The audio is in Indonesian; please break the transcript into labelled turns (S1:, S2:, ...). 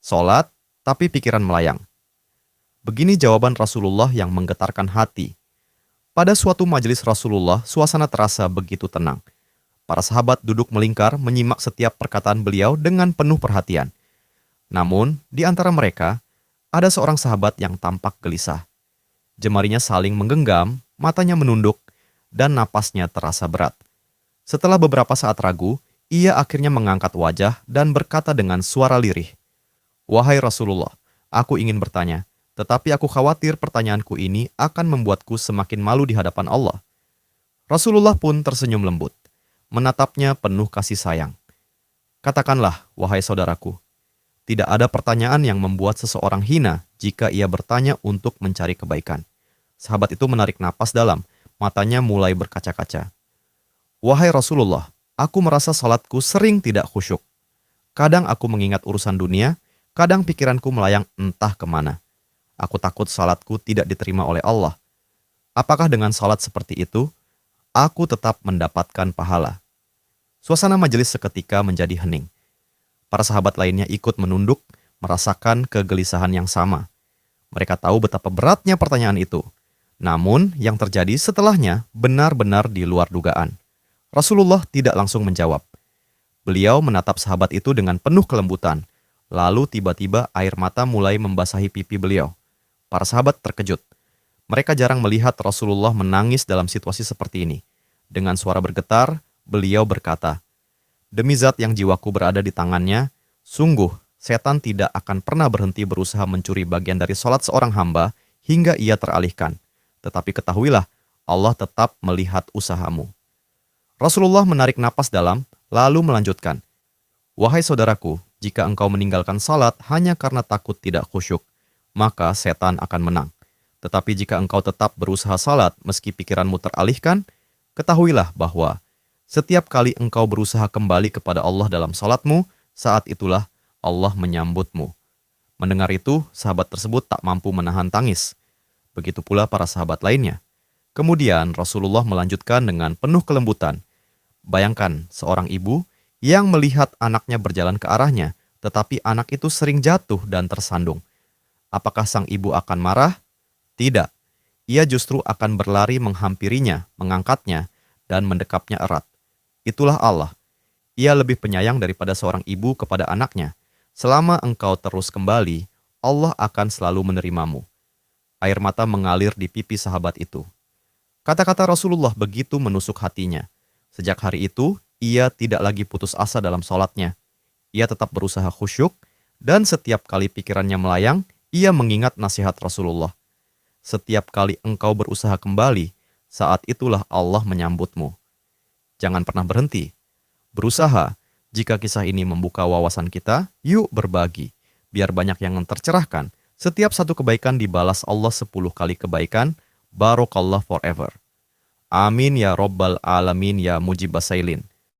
S1: Sholat, tapi pikiran melayang. Begini jawaban Rasulullah yang menggetarkan hati. Pada suatu majelis Rasulullah, suasana terasa begitu tenang. Para sahabat duduk melingkar menyimak setiap perkataan beliau dengan penuh perhatian. Namun, di antara mereka, ada seorang sahabat yang tampak gelisah. Jemarinya saling menggenggam, matanya menunduk, dan napasnya terasa berat. Setelah beberapa saat ragu, ia akhirnya mengangkat wajah dan berkata dengan suara lirih, "Wahai Rasulullah, aku ingin bertanya, tetapi aku khawatir pertanyaanku ini akan membuatku semakin malu di hadapan Allah." Rasulullah pun tersenyum lembut, menatapnya penuh kasih sayang. "Katakanlah, wahai saudaraku, tidak ada pertanyaan yang membuat seseorang hina jika ia bertanya untuk mencari kebaikan." Sahabat itu menarik napas dalam, matanya mulai berkaca-kaca. "Wahai Rasulullah, aku merasa salatku sering tidak khusyuk. Kadang aku mengingat urusan dunia, kadang pikiranku melayang entah kemana. Aku takut salatku tidak diterima oleh Allah. Apakah dengan salat seperti itu, aku tetap mendapatkan pahala?" Suasana majelis seketika menjadi hening. Para sahabat lainnya ikut menunduk, merasakan kegelisahan yang sama. Mereka tahu betapa beratnya pertanyaan itu. Namun, yang terjadi setelahnya benar-benar di luar dugaan. Rasulullah tidak langsung menjawab. Beliau menatap sahabat itu dengan penuh kelembutan. Lalu tiba-tiba air mata mulai membasahi pipi beliau. Para sahabat terkejut. Mereka jarang melihat Rasulullah menangis dalam situasi seperti ini. Dengan suara bergetar, beliau berkata, "Demi zat yang jiwaku berada di tangannya, sungguh setan tidak akan pernah berhenti berusaha mencuri bagian dari sholat seorang hamba hingga ia teralihkan. Tetapi ketahuilah, Allah tetap melihat usahamu." Rasulullah menarik napas dalam, lalu melanjutkan, "Wahai saudaraku, jika engkau meninggalkan salat hanya karena takut tidak khusyuk, maka setan akan menang. Tetapi jika engkau tetap berusaha salat meski pikiranmu teralihkan, ketahuilah bahwa setiap kali engkau berusaha kembali kepada Allah dalam salatmu, saat itulah Allah menyambutmu." Mendengar itu, sahabat tersebut tak mampu menahan tangis. Begitu pula para sahabat lainnya. Kemudian Rasulullah melanjutkan dengan penuh kelembutan. Bayangkan seorang ibu yang melihat anaknya berjalan ke arahnya, tetapi anak itu sering jatuh dan tersandung. Apakah sang ibu akan marah? Tidak. Ia justru akan berlari menghampirinya, mengangkatnya, dan mendekapnya erat. Itulah Allah. Ia lebih penyayang daripada seorang ibu kepada anaknya. Selama engkau terus kembali, Allah akan selalu menerimamu. Air mata mengalir di pipi sahabat itu. Kata-kata Rasulullah begitu menusuk hatinya. Sejak hari itu, ia tidak lagi putus asa dalam sholatnya. Ia tetap berusaha khusyuk, dan setiap kali pikirannya melayang, ia mengingat nasihat Rasulullah. Setiap kali engkau berusaha kembali, saat itulah Allah menyambutmu. Jangan pernah berhenti. Berusaha. Jika kisah ini membuka wawasan kita, yuk berbagi. Biar banyak yang tercerahkan. Setiap satu kebaikan dibalas Allah 10 kali kebaikan. Barokallah forever. Amin ya Rabbal Alamin ya Mujibasailin.